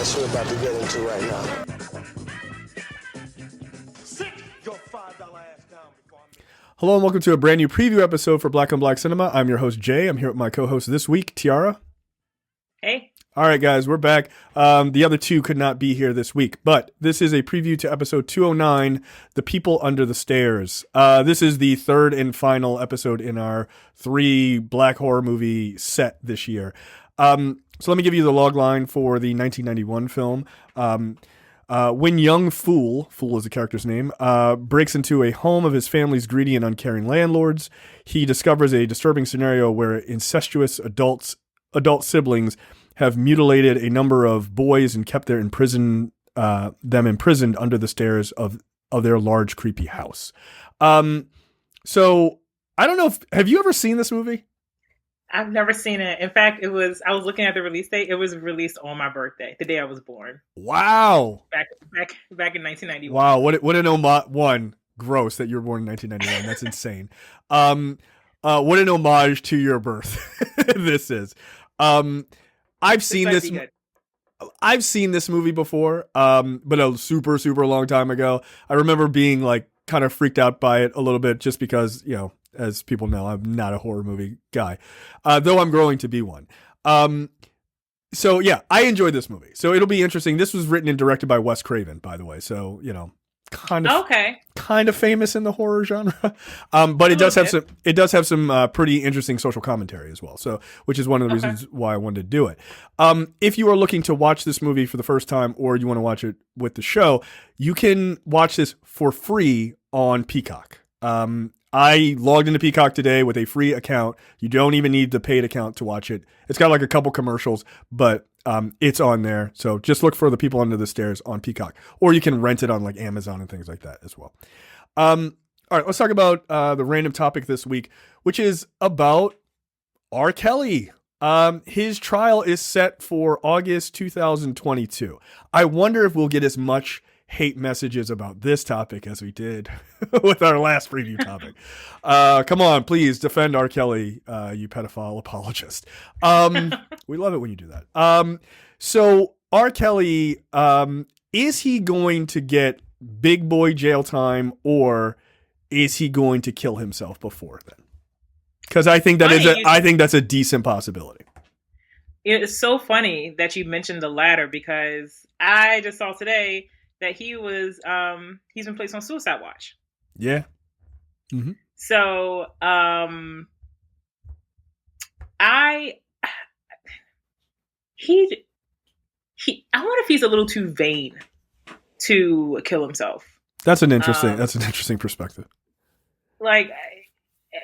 mess we're about to get into right now. Hello and welcome to a brand new preview episode for Black on Black Cinema. I'm your host, Jay. I'm here with my co-host this week, Tiara. Hey. All right, guys, we're back. The other two could not be here this week, but this is a preview to episode 209, The People Under the Stairs. This is the third and final episode in our 3 black horror movie set this year. So let me give you the log line for the 1991 film. When young Fool is the character's name, breaks into a home of his family's greedy and uncaring landlords, he discovers a disturbing scenario where incestuous adult siblings have mutilated a number of boys and kept them imprisoned under the stairs of their large, creepy house. So I don't know have you ever seen this movie? I've never seen it. In fact, I was looking at the release date. It was released on my birthday, the day I was born. Wow. Back in 1991. Wow. What an homage. One, gross that you were born in 1991. That's insane. What an homage to your birth this is. I've seen this movie before, but a super, super long time ago. I remember being like kind of freaked out by it a little bit just because, you know, as people know, I'm not a horror movie guy, though I'm growing to be one. So yeah, I enjoyed this movie. So it'll be interesting. This was written and directed by Wes Craven, by the way. So, you know, kind of famous in the horror genre. But it does have some pretty interesting social commentary as well. So, which is one of the reasons why I wanted to do it. If you are looking to watch this movie for the first time, or you want to watch it with the show, you can watch this for free on Peacock. I logged into Peacock today with a free account. You don't even need the paid account to watch it. It's got like a couple commercials, but it's on there. So just look for The People Under the Stairs on Peacock, or you can rent it on like Amazon and things like that as well. All right, let's talk about the random topic this week, which is about R. Kelly. His trial is set for August 2022. I wonder if we'll get as much hate messages about this topic as we did with our last preview topic. Come on, please defend R. Kelly, you pedophile apologist. We love it when you do that. So R. Kelly, is he going to get big boy jail time, or is he going to kill himself before then? Because I think that's a decent possibility. It's so funny that you mentioned the latter, because I just saw today that he's been placed on suicide watch. Yeah. Mm-hmm. So, I wonder if he's a little too vain to kill himself. That's an interesting perspective. Like,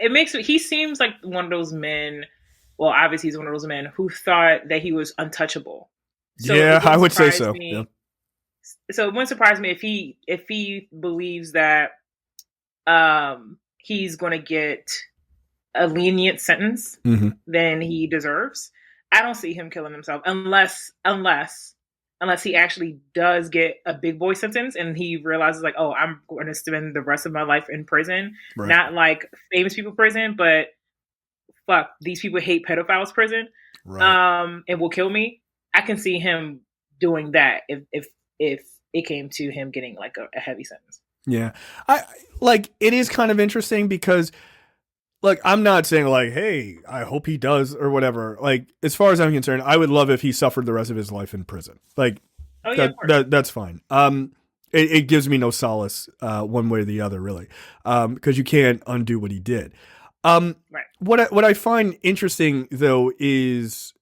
he seems like one of those men. Well, obviously he's one of those men who thought that he was untouchable. So yeah, I would say so. Yeah. So it wouldn't surprise me if he believes that he's going to get a lenient sentence than he deserves. I don't see him killing himself unless he actually does get a big boy sentence and he realizes like, oh, I'm going to spend the rest of my life in prison, right. Not like famous people prison, but fuck, these people hate pedophiles prison, right. And will kill me. I can see him doing that if it came to him getting like a heavy sentence. Yeah. It is kind of interesting because like, I'm not saying like, hey, I hope he does or whatever. Like, as far as I'm concerned, I would love if he suffered the rest of his life in prison. Like, that's fine. It gives me no solace, one way or the other, really. Because you can't undo what he did. Right. What I find interesting though is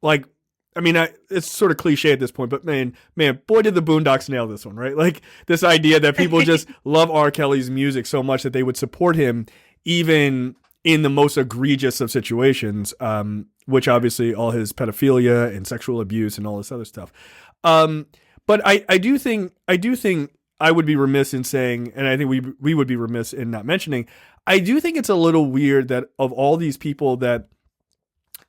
like, I mean, it's sort of cliche at this point, but man, boy, did the Boondocks nail this one, right? Like this idea that people just love R. Kelly's music so much that they would support him even in the most egregious of situations, which obviously all his pedophilia and sexual abuse and all this other stuff. But I do think I would be remiss in saying, and I think we would be remiss in not mentioning, I do think it's a little weird that of all these people that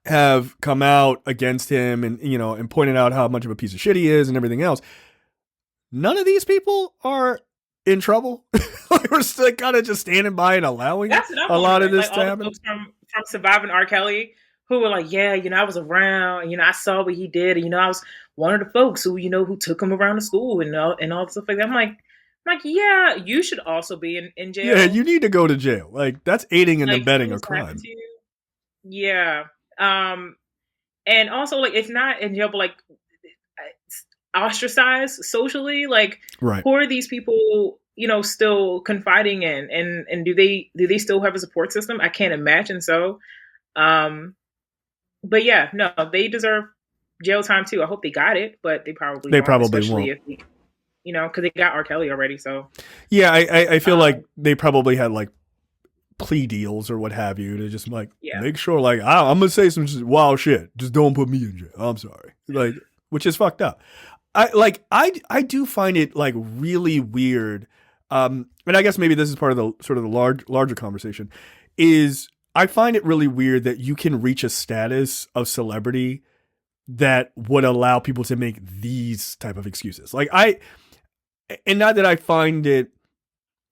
have come out against him and, you know, and pointed out how much of a piece of shit he is and everything else, none of these people are in trouble. We're still kind of just standing by and allowing a lot of this to happen. From Surviving R. Kelly, who were like, yeah, I was around, and, I saw what he did, and, I was one of the folks who, who took him around the school and all stuff like that. I'm like, yeah, you should also be in jail. Yeah, you need to go to jail. Like, that's aiding and like, abetting a crime. Yeah. And also, like, it's not in jail, but like ostracized socially. Like, right. Who are these people, still confiding in, and do they still have a support system? I can't imagine so. But yeah, no, they deserve jail time too. I hope they got it, but they probably won't. If because they got R. Kelly already. So yeah, I feel like they probably had like plea deals or what have you to just like make sure like I'm gonna say some wild shit. Just don't put me in jail. I'm sorry, like, which is fucked up. I do find it like really weird. And I guess maybe this is part of the sort of the larger conversation is I find it really weird that you can reach a status of celebrity that would allow people to make these type of excuses. Like not that I find it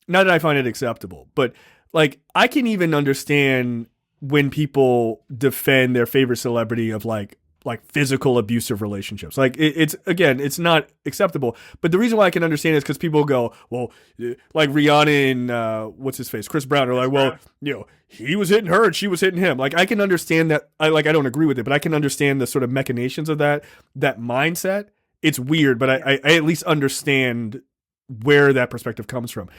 acceptable, but like I can even understand when people defend their favorite celebrity of like physical abusive relationships. Like it's not acceptable. But the reason why I can understand is because people go, well, like Rihanna and what's his face, Chris Brown are like, well, he was hitting her and she was hitting him. Like I can understand that. I don't agree with it, but I can understand the sort of machinations of that mindset. It's weird, but I at least understand where that perspective comes from.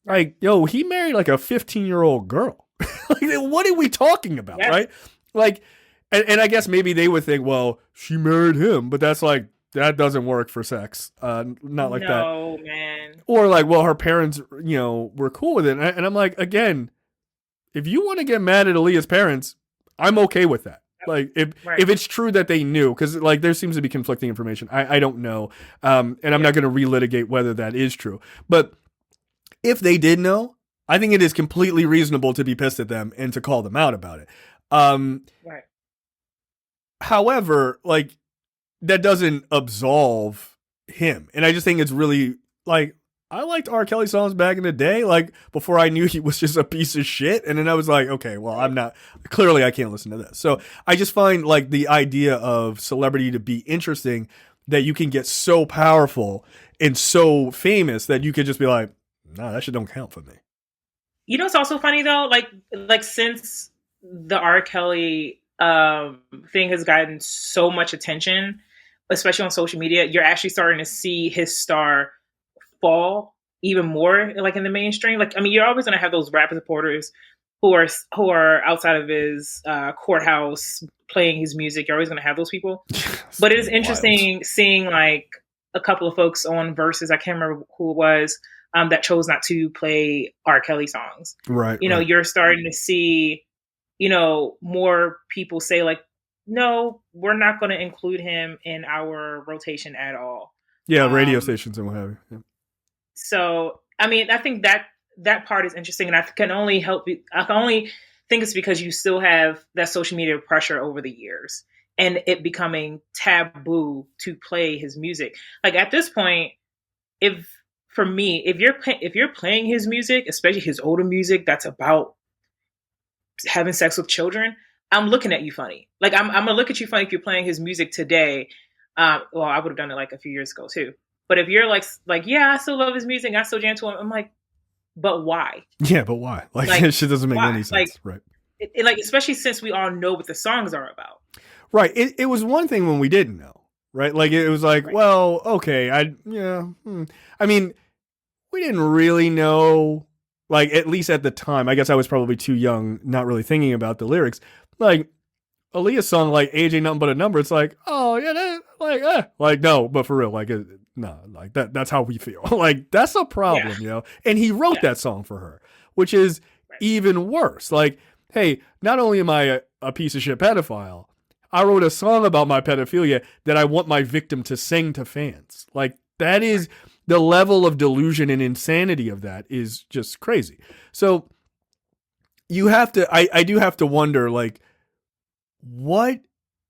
Like, he married like a 15-year-old girl. Like, what are we talking about, right? Like, and I guess maybe they would think, well, she married him, but that's like, that doesn't work for sex. Not like that. No, man. Or like, well, her parents, were cool with it. And I'm like, again, if you want to get mad at Aaliyah's parents, I'm okay with that. Like, if it's true that they knew, because like there seems to be conflicting information. I don't know. And I'm not going to relitigate whether that is true. But if they did know, I think it is completely reasonable to be pissed at them and to call them out about it. Right. However, like, that doesn't absolve him. And I just think it's really, like, I liked R. Kelly songs back in the day, like, before I knew he was just a piece of shit. And then I was like, okay, well, clearly I can't listen to this. So I just find, like, the idea of celebrity to be interesting, that you can get so powerful and so famous that you could just be like, nah, that shit don't count for me. It's also funny though, like since the R. Kelly thing has gotten so much attention, especially on social media, you're actually starting to see his star fall even more, like in the mainstream. Like, I mean, you're always going to have those rap supporters who are outside of his courthouse playing his music. You're always going to have those people. But it is interesting seeing like a couple of folks on Versus. I can't remember who it was. That chose not to play R. Kelly songs. Right. You're starting to see, more people say like, no, we're not going to include him in our rotation at all. Yeah, radio stations and what have you. Yeah. So, I mean, I think that part is interesting, and I can only think it's because you still have that social media pressure over the years and it becoming taboo to play his music. Like at this point, if you're playing his music, especially his older music that's about having sex with children, I'm looking at you funny. Like I'm gonna look at you funny if you're playing his music today. Well, I would have done it like a few years ago too. But if you're like, yeah, I still love his music, I still jam to him. I'm like, but why? Yeah, but why? Like it shit doesn't make any sense, like, right? Like especially since we all know what the songs are about. Right. It was one thing when we didn't know, right? Like it was like, well, okay, I mean, we didn't really know, like, at least at the time. I guess I was probably too young, not really thinking about the lyrics. Like, Aaliyah's song, like, Age Ain't Nothing But a Number, it's like, oh, yeah, like, no, but for real, like, no, like, that's how we feel. Like, that's a problem, And he wrote that song for her, which is even worse. Like, hey, not only am I a piece of shit pedophile, I wrote a song about my pedophilia that I want my victim to sing to fans. Like, that is... the level of delusion and insanity of that is just crazy. So you have to, I do have to wonder, like, what,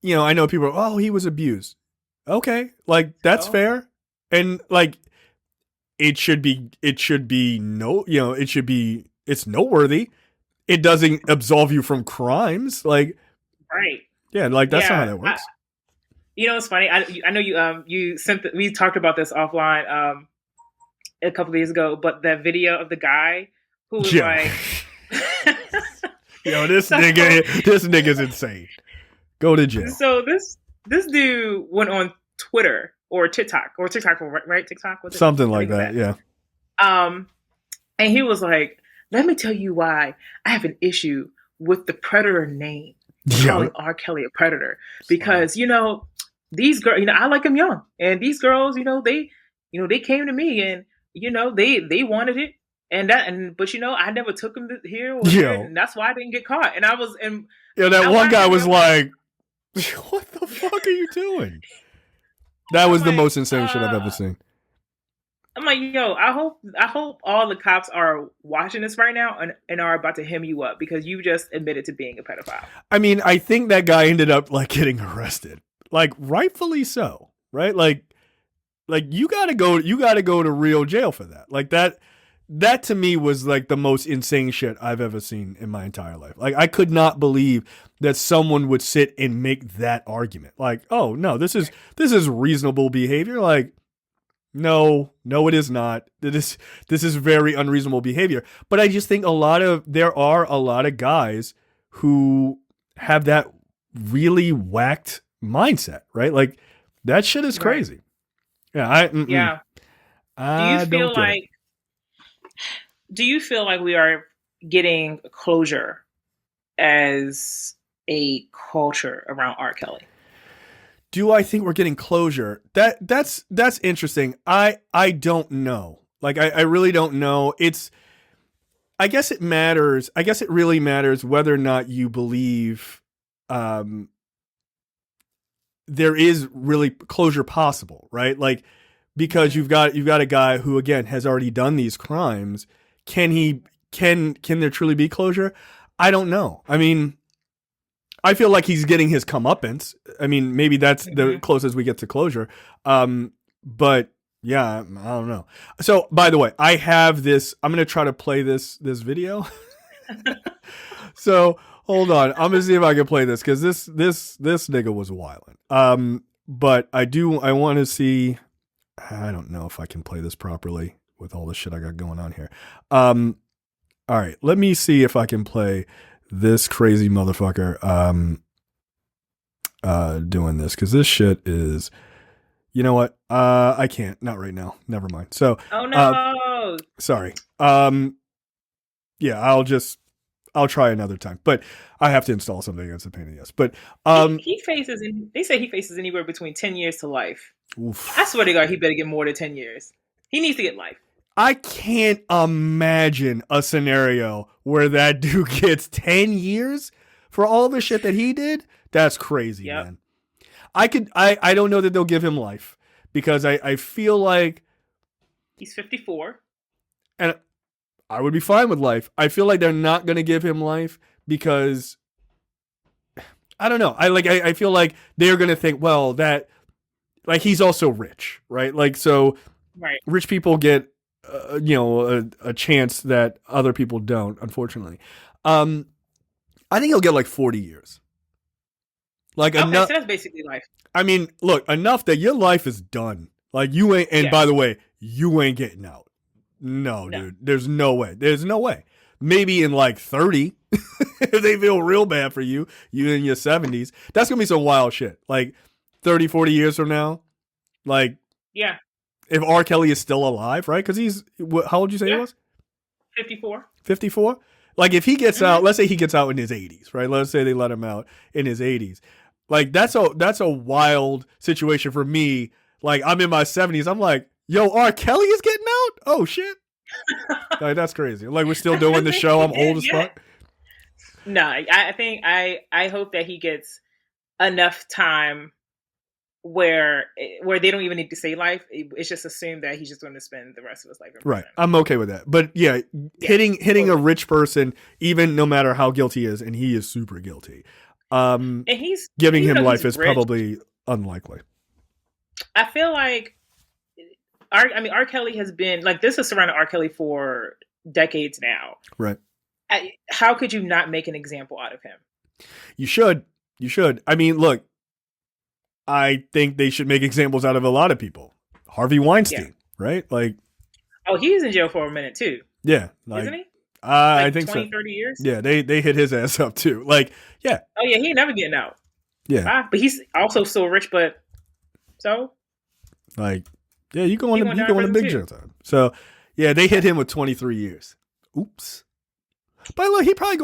I know people are, oh, he was abused. Okay. Like, that's fair. And like, it's noteworthy. It doesn't absolve you from crimes. Like, Right. Yeah, like that's not how that works. It's funny. I know you sent we talked about this offline a couple of days ago, but that video of the guy who was like, "Yo, this nigga's insane. Go to jail." So this dude went on Twitter or TikTok, right? TikTok, something like that. Yeah. And he was like, "Let me tell you why I have an issue with the predator name, calling R. Kelly a predator, because these girls, I like him young, and these girls, they came to me, and they wanted it, but I never took them here or there, and that's why I didn't get caught." And I was, and that one guy was like, "What the fuck are you doing?" That was the most insane shit I've ever seen. I'm like, yo, I hope all the cops are watching this right now and are about to hem you up because you just admitted to being a pedophile. I mean, I think that guy ended up like getting arrested, like rightfully so, right? Like you gotta go to real jail for that. Like that to me was like the most insane shit I've ever seen in my entire life. Like I could not believe that someone would sit and make that argument. Like, oh no, this is reasonable behavior. Like, no, it is not. This is very unreasonable behavior. But I just think there are a lot of guys who have that really whacked mindset, right? Like that shit is crazy. Right. Yeah. Do you feel like we are getting closure as a culture around R. Kelly? Do I think we're getting closure? That's interesting. I don't know. Like I really don't know. I guess it matters. I guess it really matters whether or not you believe there is really closure possible, right? Like because you've got a guy who again has already done these crimes. Can there truly be closure? I don't know. I mean, I feel like he's getting his comeuppance. I mean, maybe that's the closest we get to closure. But yeah, I don't know. So, by the way, I have this. I'm going to try to play this video. So, hold on. I'm going to see if I can play this because this nigga was wilding. But I want to see. I don't know if I can play this properly with all the shit I got going on here. All right, let me see if I can play this crazy motherfucker doing this because this shit is, you know what? I can't, not right now. Never mind. So, oh no, sorry. Yeah, I'll try another time, but I have to install something. It's a pain in the ass. But they say he faces anywhere between 10 years to life. Oof. I swear to God, he better get more than 10 years. He needs to get life. I can't imagine a scenario where that dude gets 10 years for all the shit that he did. That's crazy, man. I don't know that they'll give him life because I feel like he's 54. And I would be fine with life. I feel like they're not going to give him life because I don't know. I feel like they're going to think, well, that like he's also rich, right? Like, so rich people get a chance that other people don't, unfortunately. I think he'll get like 40 years. Like enough. So that's basically life. I mean, look, enough that your life is done. Like you ain't, and by the way, you ain't getting out. No, dude. There's no way. There's no way. Maybe in like 30, if they feel real bad for you in your 70s, that's going to be some wild shit. Like 30, 40 years from now, like, yeah. If R. Kelly is still alive, right? Because he's, how old did you say he was? 54. 54? Like if he gets out, let's say he gets out in his 80s, right? Let's say they let him out in his 80s. Like that's a wild situation for me. Like I'm in my 70s. I'm like, yo, R. Kelly is getting out? Oh shit. Like that's crazy. Like we're still doing the show. I'm old as fuck. No, I think I hope that he gets enough time where they don't even need to say life. It's just assumed that he's just going to spend the rest of his life in prison. Right. I'm okay with that. But yeah, hitting a rich person, even no matter how guilty he is, and he is super guilty. And he's giving him life is probably unlikely. I feel like R. Kelly has been like this has surrounded R. Kelly for decades now. Right. How could you not make an example out of him? You should. You should. I mean, look, I think they should make examples out of a lot of people. Harvey Weinstein, right? Like, oh, he's in jail for a minute too. Yeah, like, isn't he? I think 20, so. 30 years. Yeah, they hit his ass up too. Like, yeah. Oh yeah, he ain't never getting out. Yeah, but he's also still rich. But so, like, yeah, you going to big jail time. So, yeah, they hit him with 23 years. Oops. But look, he probably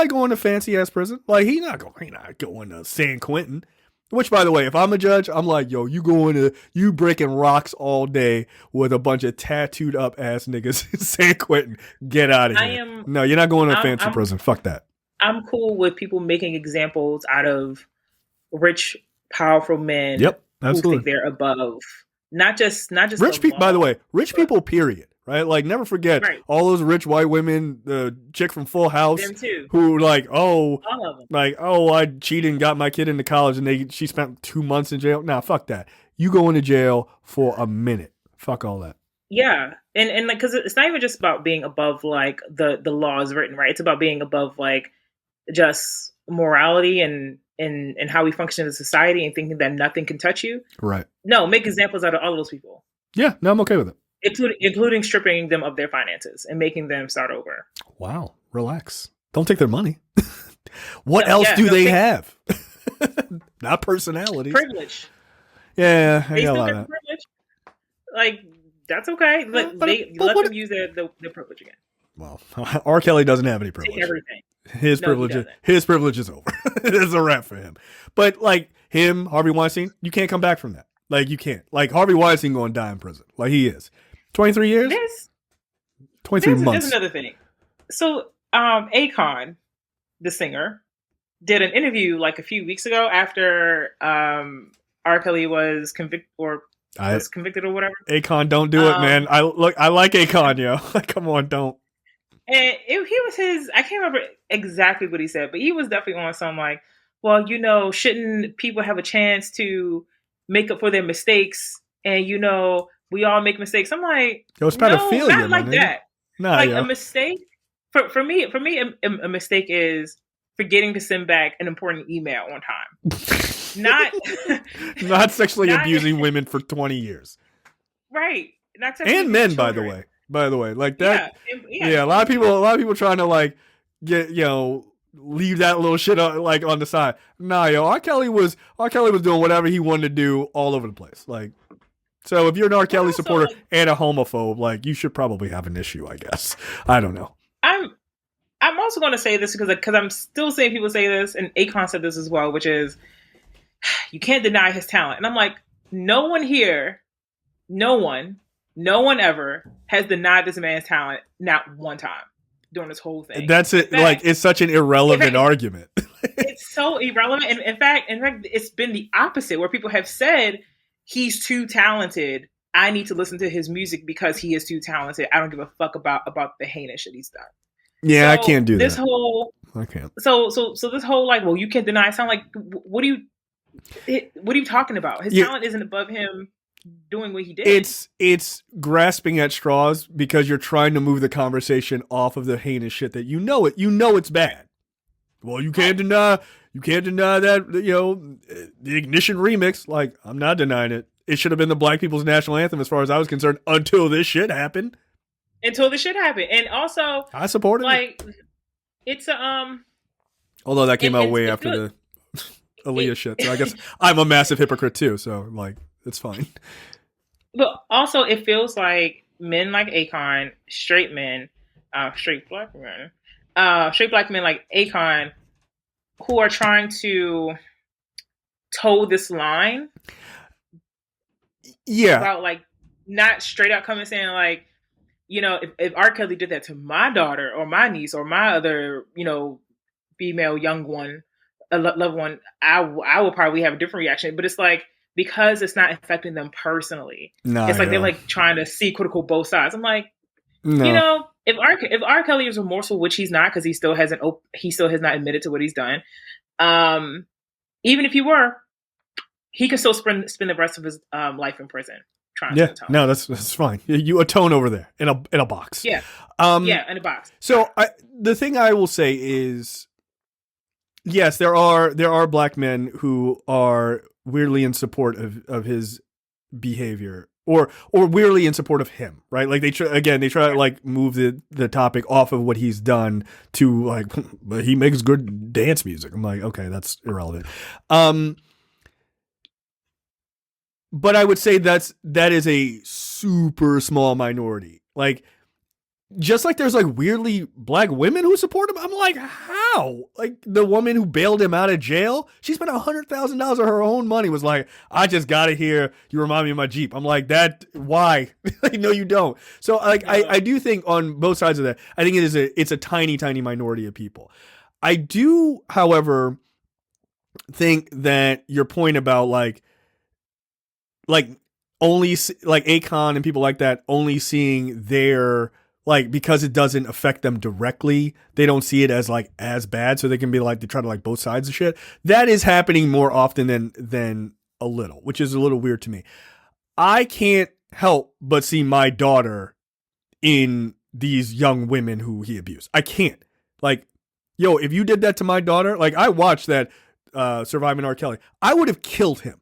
going to fancy ass prison. Like, he not going to San Quentin. Which, by the way, if I'm a judge, I'm like, yo, you breaking rocks all day with a bunch of tattooed up ass niggas in San Quentin. Get out of here. No, you're not going to a fancy prison. Fuck that. I'm cool with people making examples out of rich, powerful men. Yep, absolutely. Who think they're above. Not just rich people. By the way, rich people. Period. Right? Like, never forget all those rich white women. The chick from Full House, them too. Who like, all of them. Like, I cheated and got my kid into college, and she spent 2 months in jail. Nah, fuck that. You go into jail for a minute. Fuck all that. Yeah, and like, because it's not even just about being above like the laws written, right? It's about being above like just morality and how we function as a society, and thinking that nothing can touch you. Right. No, make examples out of all of those people. Yeah, no, I'm okay with it. Including stripping them of their finances and making them start over. Wow, relax. Don't take their money. What else do they have? Not personality. Privilege. Yeah, they still get privilege. Like, that's okay. Let them use their privilege again. Well, R. Kelly doesn't have any privilege. Take everything. His privilege is over. It's a wrap for him. But like him, Harvey Weinstein, you can't come back from that. Like, you can't. Like, Harvey Weinstein going to die in prison. Like, he is. 23 years? 23 months. There's another thing. So, Akon, the singer, did an interview like a few weeks ago after R. Kelly was convicted or whatever. Akon, don't do it, man. I like Akon, yo. Come on, don't. And he was I can't remember exactly what he said, but he was definitely on some like, well, shouldn't people have a chance to make up for their mistakes? And we all make mistakes. I'm like, yo, it's pedophilia, not like that. Nah, like, a mistake for me, a mistake is forgetting to send back an important email on time. Not sexually abusing women for 20 years. Right. Not sexually and men, children. by the way, like that. Yeah, a lot of people trying to like get leave that little shit on the side. Nah, yo, R. Kelly was doing whatever he wanted to do all over the place. Like, so if you're an R. Kelly supporter and a homophobe, like, you should probably have an issue, I guess. I don't know. I'm also going to say this because I'm still seeing people say this, and Akon said this as well, which is you can't deny his talent. And I'm like, no one here, no one ever has denied this man's talent, not one time during this whole thing. That's it. Fact, like, it's such an irrelevant argument. It's so irrelevant. And in fact, it's been the opposite, where people have said he's too talented. I need to listen to his music because he is too talented. I don't give a fuck about the heinous shit he's done. Yeah, I can't do this that. I can't. So this whole like, well, you can't deny sound like, what are you talking about? His talent isn't above him doing what he did. It's grasping at straws because you're trying to move the conversation off of the heinous shit that it's bad. Well, you can't deny that, the Ignition remix. Like, I'm not denying it. It should have been the Black People's National Anthem as far as I was concerned until this shit happened. And also I supported it. It's although that came out way after the Aaliyah shit. So I guess I'm a massive hypocrite too, so like, it's fine. But also it feels like men like Akon, straight black men like Akon, who are trying to toe this line. Yeah. About like not straight out coming saying like, if R. Kelly did that to my daughter or my niece or my other, female young one, loved one, I would probably have a different reaction. But it's like, because it's not affecting them personally, it's like they're like trying to see critical both sides. I'm like, if R. Kelly is remorseful, which he's not, because he still has not admitted to what he's done. Even if he were, he can still spend the rest of his life in prison. No, that's fine. You atone over there in a box. Yeah. In a box. So the thing I will say is, yes, there are black men who are weirdly in support of his behavior, or weirdly in support of him, right? Like they try to like move the topic off of what he's done to like, but he makes good dance music. I'm like, okay, that's irrelevant. But I would say that is a super small minority. Like, just like there's like weirdly black women who support him. I'm like, how? Like the woman who bailed him out of jail, she spent $100,000 of her own money, was like, I just gotta hear you remind me of my Jeep. I'm like, that, why? Like, no, you don't. So like, I do think on both sides of that, I think it's a tiny minority of people. I do, however, think that your point about like only like Akon and people like that only seeing their, like, because it doesn't affect them directly, they don't see it as like as bad, so they can be like, they try to like both sides of shit. That is happening more often than a little, which is a little weird to me. I can't help but see my daughter in these young women who he abused. I can't. Like, yo, if you did that to my daughter, like I watched that Surviving R. Kelly, I would have killed him.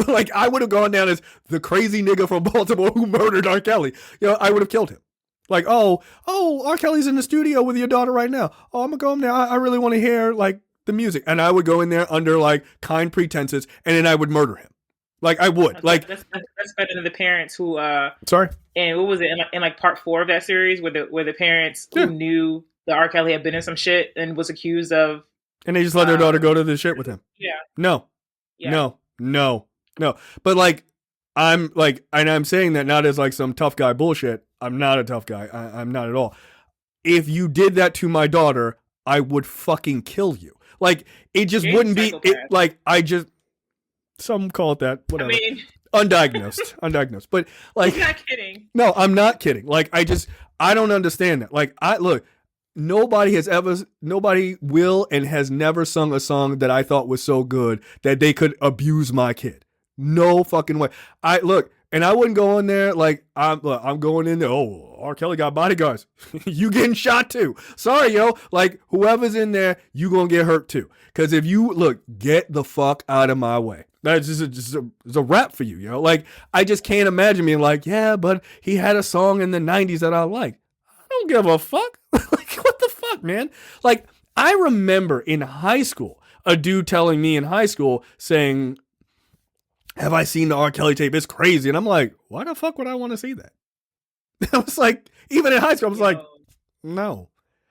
Like, I would have gone down as the crazy nigga from Baltimore who murdered R. Kelly. You know, I would have killed him. Like, oh, R. Kelly's in the studio with your daughter right now. Oh, I'm gonna go in there. I really want to hear like the music, and I would go in there under like kind pretenses, and then I would murder him. Like, I would. Like, that's better than the parents who. Sorry. And what was it in like part 4 of that series, where the parents who knew that R. Kelly had been in some shit and was accused of, and they just let their daughter go to the shit with him. Yeah. No. Yeah. No. But like, I'm saying that not as like some tough guy bullshit. I'm not a tough guy. I'm not at all. If you did that to my daughter, I would fucking kill you. Like, it just wouldn't be it, like, some call it that, whatever. I mean, undiagnosed. But like, you're not kidding. No, I'm not kidding. Like, I don't understand that. Like, nobody will and has never sung a song that I thought was so good that they could abuse my kid. No fucking way. And I wouldn't go in there like, I'm going in there, oh, R. Kelly got bodyguards. You getting shot too. Sorry, yo. Like, whoever's in there, you gonna get hurt too. Because if you, get the fuck out of my way. That's just a rap for you, yo. Like, I just can't imagine being like, yeah, but he had a song in the 90s that I like. I don't give a fuck. Like, what the fuck, man? Like, I remember in high school, a dude telling me in high school saying, have I seen the R. Kelly tape? It's crazy. And I'm like, why the fuck would I want to see that? I was like, even in high school, I was like, no.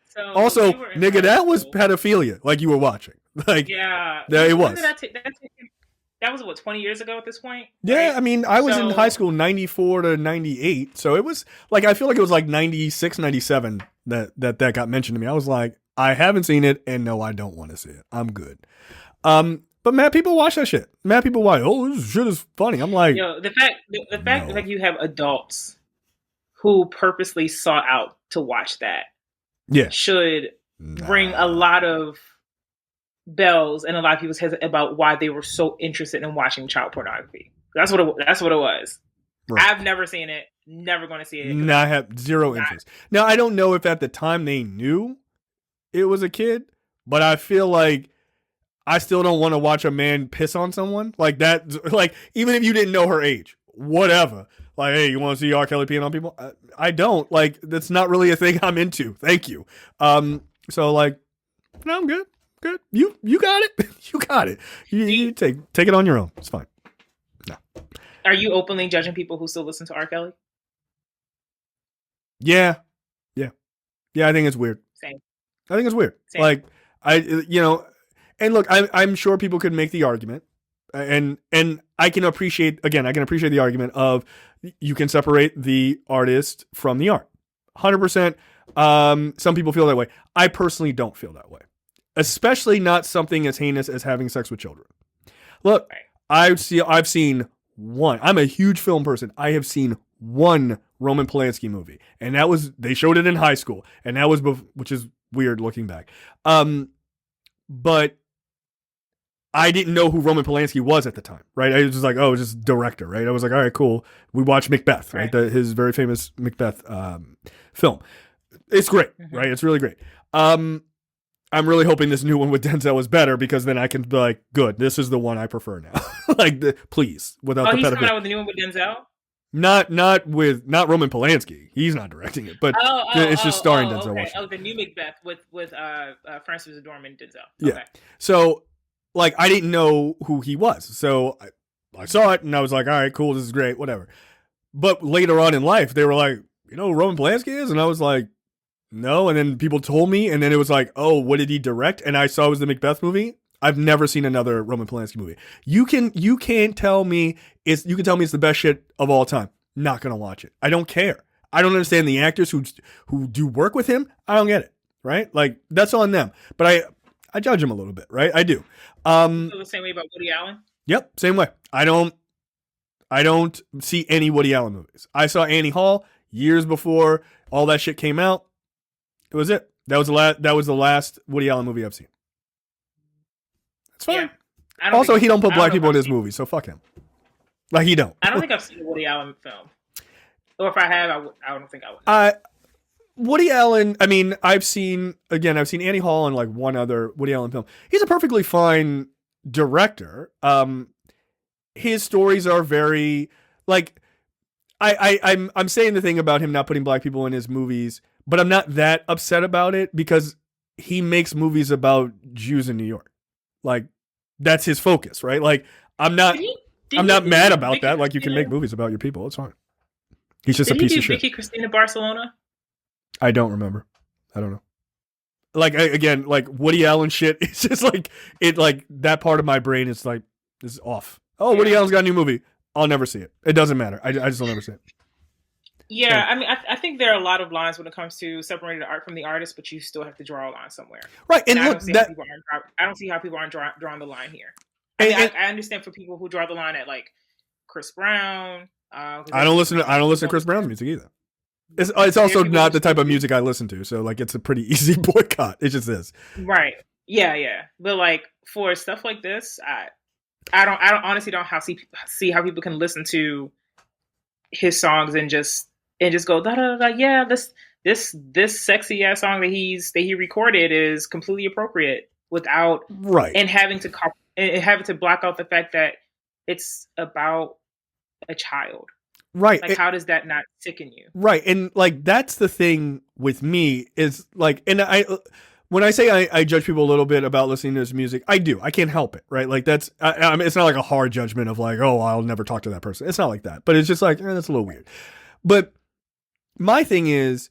So also, nigga, that was pedophilia, like you were watching. Like, yeah, there it was. That was what, 20 years ago at this point? Yeah, right? I mean, I was in high school 94 to 98. So it was like, I feel like it was like 96, 97 that got mentioned to me. I was like, I haven't seen it, and no, I don't want to see it. I'm good. But mad people watch that shit. Mad people watch, oh, this shit is funny. I'm like, yo, the fact that you have adults who purposely sought out to watch that, should ring a lot of bells and a lot of people's heads about why they were so interested in watching child pornography. That's what it was. Right. I've never seen it. Never going to see it. I have zero interest. Now, I don't know if at the time they knew it was a kid, but I feel like I still don't want to watch a man piss on someone like that. Like, even if you didn't know her age, whatever. Like, hey, you want to see R. Kelly peeing on people? I don't. Like, that's not really a thing I'm into. Thank you. So like, no, I'm good. Good. You got it. You got it. You take it on your own. It's fine. No. Are you openly judging people who still listen to R. Kelly? Yeah. I think it's weird. Same. I think it's weird. Same. Like, and look, I'm sure people could make the argument, and I can appreciate the argument of you can separate the artist from the art. 100%. Some people feel that way. I personally don't feel that way, especially not something as heinous as having sex with children. Look, I've seen one. I'm a huge film person. I have seen one Roman Polanski movie, and they showed it in high school, and that was which is weird looking back. But I didn't know who Roman Polanski was at the time, right? I was just like, oh, just director, right? I was like, all right, cool. We watched Macbeth, right? His very famous Macbeth film. It's great, right? It's really great. I'm really hoping this new one with Denzel is better because then I can be like, good, this is the one I prefer now. Please, without the he's pedophilia. coming out with the new one with Denzel. Not Roman Polanski. He's not directing it, but it's just starring Denzel Washington. Oh, the new Macbeth with Francis McDormand Denzel. Yeah. Okay. So, like, I didn't know who he was, so I saw it and I was like, all right, cool, this is great, whatever. But later on in life, they were like, you know who Roman Polanski is? And I was like, no. And then people told me, and then it was like, oh, what did he direct? And I saw it was the Macbeth movie. I've never seen another Roman Polanski movie. You can tell me it's the best shit of all time. Not gonna watch it. I don't care. I don't understand the actors who do work with him. I don't get it. Right? Like, that's on them. But I judge him a little bit. Right? I do. Feel the same way about Woody Allen. Yep, same way. I don't see any Woody Allen movies. I saw Annie Hall years before all that shit came out. It was it. That was the last Woody Allen movie I've seen. It's fine. Yeah. Also, he don't put black people in his movies, so fuck him. Like, he don't. I don't think I've seen a Woody Allen film. Or if I have, I don't think I would. Woody Allen, I mean, I've seen Annie Hall and like one other Woody Allen film. He's a perfectly fine director. His stories are very, like, I'm saying the thing about him not putting black people in his movies, but I'm not that upset about it because he makes movies about Jews in New York. Like, that's his focus, right? Like, I'm not mad about that. Like, you can make movies about your people. It's fine. He's just a piece of shit. Vicky Cristina Barcelona? I don't remember. I don't know. Like, again, like Woody Allen shit. It's just like that part of my brain is like, is off. Oh, Woody Allen's got a new movie. I'll never see it. It doesn't matter. I just don't ever see it. Yeah, I mean, I think there are a lot of lines when it comes to separating the art from the artist, but you still have to draw a line somewhere. Right, and look, I don't see how people aren't drawing the line here. I understand for people who draw the line at like Chris Brown. I don't listen to Chris Brown's music either. It's also not the type of music I listen to, so like it's a pretty easy boycott. It just is. Right. Yeah. But like for stuff like this, I don't honestly don't see how people can listen to his songs and just go da da da. Yeah, this sexy ass song that he recorded is completely appropriate without and having to block out the fact that it's about a child. Right. Like, how does that not sicken you? Right. And like, that's the thing with me is like, and when I say I judge people a little bit about listening to his music, I do. I can't help it. Right. Like, that's, I mean, it's not like a hard judgment of like, oh, I'll never talk to that person. It's not like that, but it's just like, that's a little weird. But my thing is,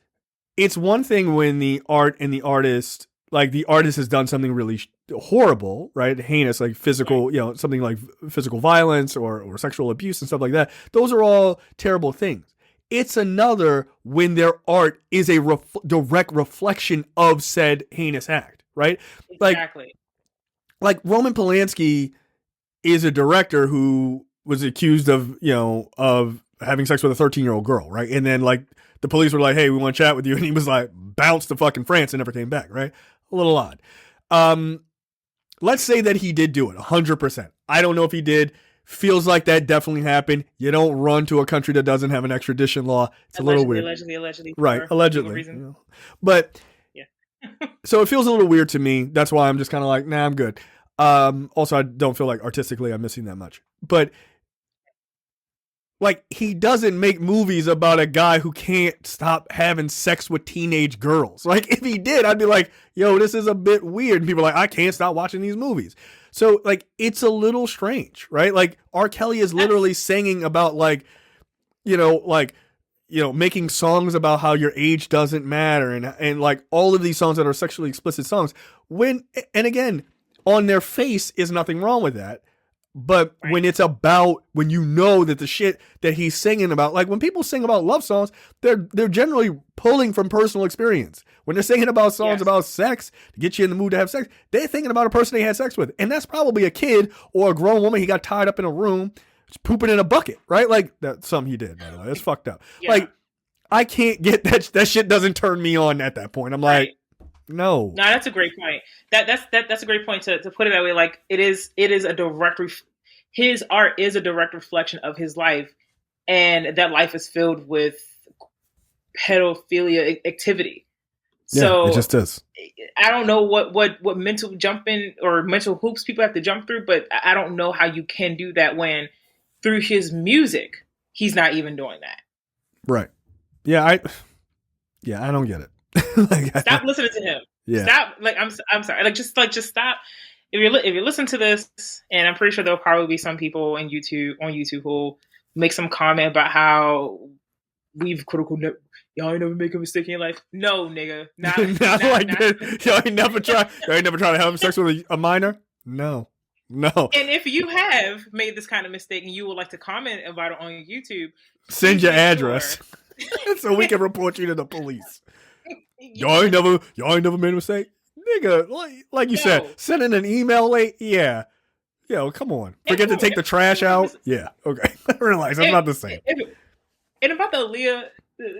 it's one thing when the art and the artist has done something really horrible, right? Heinous, like physical, something like physical violence or sexual abuse and stuff like that. Those are all terrible things. It's another when their art is a direct reflection of said heinous act, right? Exactly. Like Roman Polanski is a director who was accused of having sex with a 13-year-old girl, right? And then like the police were like, hey, we want to chat with you. And he was like, bounced to fucking France and never came back, right? A little odd. Let's say that he did do it 100%. I don't know if he did. Feels like that definitely happened. You don't run to a country that doesn't have an extradition law. It's a little weird. Allegedly. Right. Allegedly. But yeah. So it feels a little weird to me. That's why I'm just kind of like, nah, I'm good. Also, I don't feel like artistically I'm missing that much. But like, he doesn't make movies about a guy who can't stop having sex with teenage girls. Like, if he did, I'd be like, yo, this is a bit weird. And people are like, I can't stop watching these movies. So, like, it's a little strange, right? Like, R. Kelly is literally singing about, making songs about how your age doesn't matter. And like, all of these songs that are sexually explicit songs. And again, on their face is nothing wrong with that. But when it's about, when you know that the shit that he's singing about, like when people sing about love songs, they're generally pulling from personal experience. When they're singing about songs about sex to get you in the mood to have sex, they're thinking about a person they had sex with. And that's probably a kid or a grown woman he got tied up in a room, pooping in a bucket, right? Like, that's something he did, by the way. That's fucked up. Yeah. Like, I can't get that shit doesn't turn me on at that point. I'm like, no, that's a great point. That's a great point to put it that way. Like, it is a direct his art is a direct reflection of his life, and that life is filled with pedophilia activity. So it just is. I don't know what mental jumping or mental hoops people have to jump through, but I don't know how you can do that when through his music he's not even doing that. Right. Yeah, I don't get it. Stop listening to him. Yeah. Stop. Like I'm sorry. Just stop. If you're listening to this, and I'm pretty sure there'll probably be some people on YouTube who'll make some comment about how we've critical. Y'all ain't never make a mistake in your life. No, nigga, not like that. Y'all ain't never tried to have sex with a minor. No. And if you have made this kind of mistake and you would like to comment about it on YouTube, send your address so we can report you to the police. Y'all ain't never made a mistake, nigga. Like you said, sending an email late. Yeah, come on. Forget to take the trash out. Yeah, okay. Relax. I'm not the same. And about the Aaliyah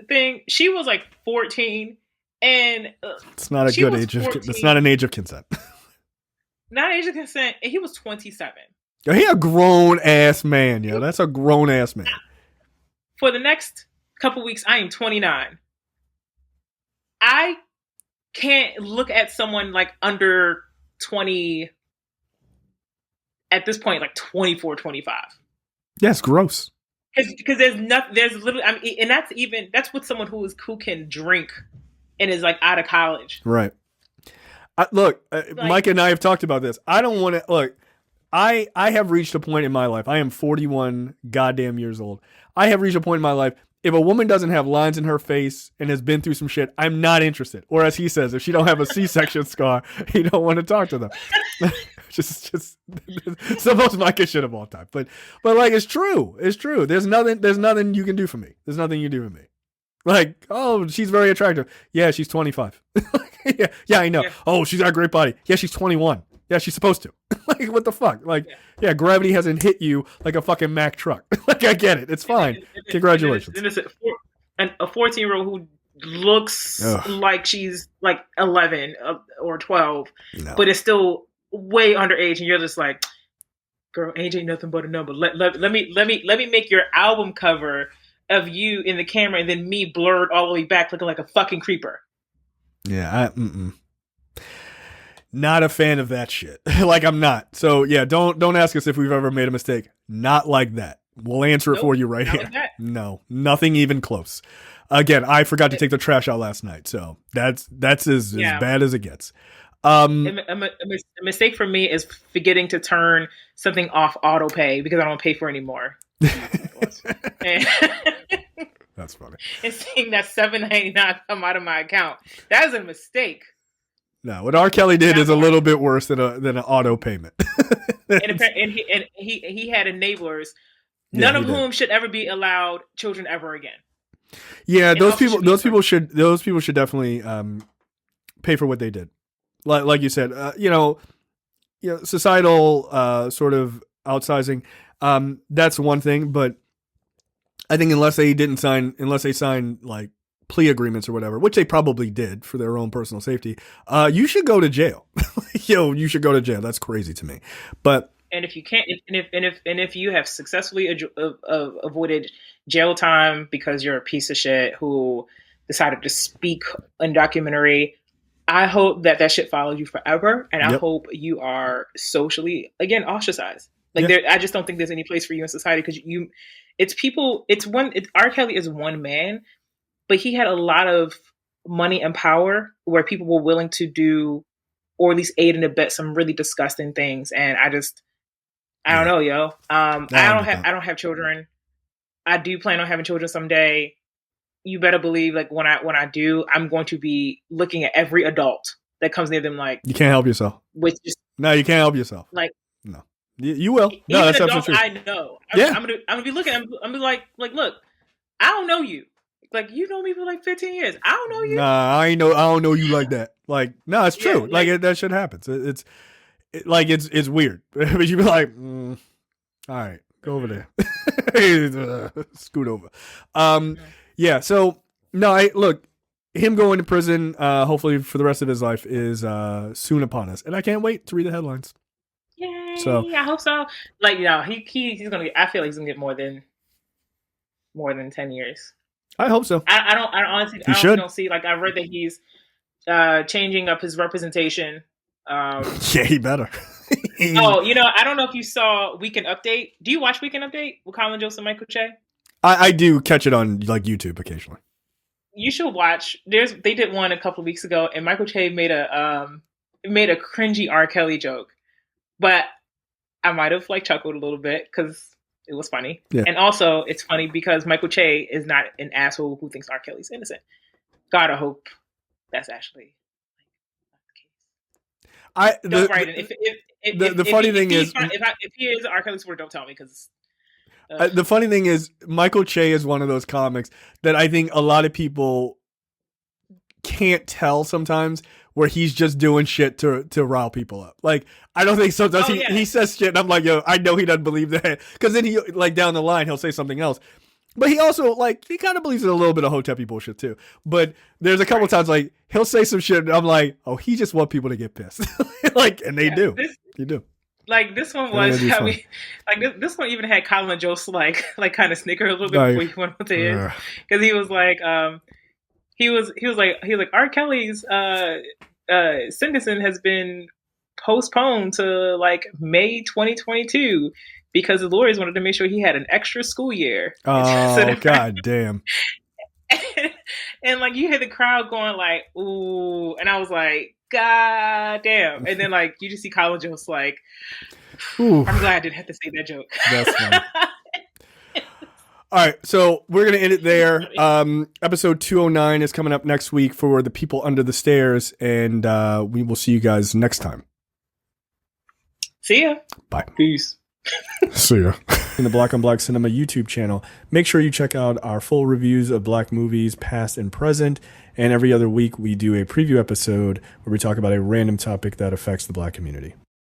thing, she was like 14, and it's not a good age. It's not an age of consent. Not age of consent, and he was 27. Yo, he a grown ass man. Yo, that's a grown ass man. For the next couple weeks, I am 29. I can't look at someone like under 20 at this point, like 24, 25. That's gross. Because there's literally, I mean, and that's with someone who can drink and is like out of college. Right. Look, Mike and I have talked about this. I don't want to look. I have reached a point in my life. I am 41 goddamn years old. I have reached a point in my life. If a woman doesn't have lines in her face and has been through some shit, I'm not interested. Or as he says, if she don't have a C-section scar, you don't want to talk to them. just it's the most Micah shit of all time. But like it's true. It's true. There's nothing you can do for me. There's nothing you can do for me. Like, oh, she's very attractive. Yeah, she's 25. yeah, I know. Yeah. Oh, she's got a great body. Yeah, she's 21. Yeah, she's supposed to. Like, what the fuck? Like, yeah, gravity hasn't hit you like a fucking Mack truck. Like, I get it. It's fine. Congratulations. And it's a 14-year-old who looks like she's like 11 or 12, but is still way underage, and you're just like, girl, age ain't nothing but a number. Let me make your album cover of you in the camera and then me blurred all the way back looking like a fucking creeper. Yeah, not a fan of that shit. Like, I'm not. So yeah, don't ask us if we've ever made a mistake. Not like that. We'll answer it for you right here. Like no, nothing even close. Again, I forgot to take the trash out last night, so that's as bad as it gets. A mistake for me is forgetting to turn something off auto pay because I don't pay for it anymore. That's funny. And seeing that $7.99 come out of my account, that is a mistake. No, what R. Kelly did is a little bit worse than an auto payment. and he had enablers, none of whom should ever be allowed children ever again. Yeah, those people should definitely pay for what they did. Like you said, societal sort of outsizing. That's one thing, but I think unless they sign like plea agreements or whatever, which they probably did for their own personal safety, you should go to jail. You should go to jail. That's crazy to me. But and if you can't, if you have successfully avoided jail time because you're a piece of shit who decided to speak in documentary, I hope that shit follows you forever, and I hope you are socially again ostracized. Like I just don't think there's any place for you in society because R. Kelly is one man, but he had a lot of money and power where people were willing to do, or at least aid and abet some really disgusting things. And I don't know, yo. I don't have children. I do plan on having children someday. You better believe, like when I do, I'm going to be looking at every adult that comes near them. Like you can't help yourself. No, you can't help yourself. Like no. You will. No, that's absolutely true. I know. I'm gonna be looking. I'm gonna be like, look, I don't know you. Like you know me for like 15 years. I don't know you. Nah, I don't know you like that. Like, no, it's true. That shit happens. It's weird. But you be like, all right, go over there. Scoot over. Yeah. So no, look. Him going to prison, hopefully for the rest of his life, is soon upon us, and I can't wait to read the headlines. Yay! So I hope so. Like, he's gonna get. I feel like he's gonna get more than 10 years. I hope so. I don't honestly. I don't see. Like, I read that he's changing up his representation. Yeah, he better. I don't know if you saw Weekend Update. Do you watch Weekend Update with Colin Jost and Michael Che? I do catch it on like YouTube occasionally. You should watch. They did one a couple of weeks ago, and Michael Che made a cringy R. Kelly joke, but I might have like chuckled a little bit because it was funny. Yeah. And also, it's funny because Michael Che is not an asshole who thinks R. Kelly's innocent. God, I hope that's actually the funny thing is, if he is R. Kelly supporter, don't tell me because. The funny thing is, Michael Che is one of those comics that I think a lot of people can't tell sometimes where he's just doing shit to rile people up. Like, I don't think sometimes he says shit and I'm like, yo, I know he doesn't believe that. Because then he, like, down the line, he'll say something else. But he also, like, he kind of believes in a little bit of Hotepi bullshit, too. But there's a couple times, like, he'll say some shit and I'm like, oh, he just want people to get pissed. Like, and they do. They do. Like, this one was, this one even had Colin Jost, like kind of snicker a little bit before he went on to his. Because he was like, he was like, R. Kelly's sentencing has been postponed to like May 2022 because the lawyers wanted to make sure he had an extra school year. Oh, god damn. And like you hear the crowd going like, ooh, and I was like, god damn. And then like you just see Colin Jost like, ooh. I'm glad I didn't have to say that joke. That's funny. All right, so we're going to end it there. Episode 209 is coming up next week for The People Under the Stairs, and we will see you guys next time. See ya. Bye. Peace. See ya. In the Black on Black Cinema YouTube channel, make sure you check out our full reviews of Black movies, past and present, and every other week we do a preview episode where we talk about a random topic that affects the Black community.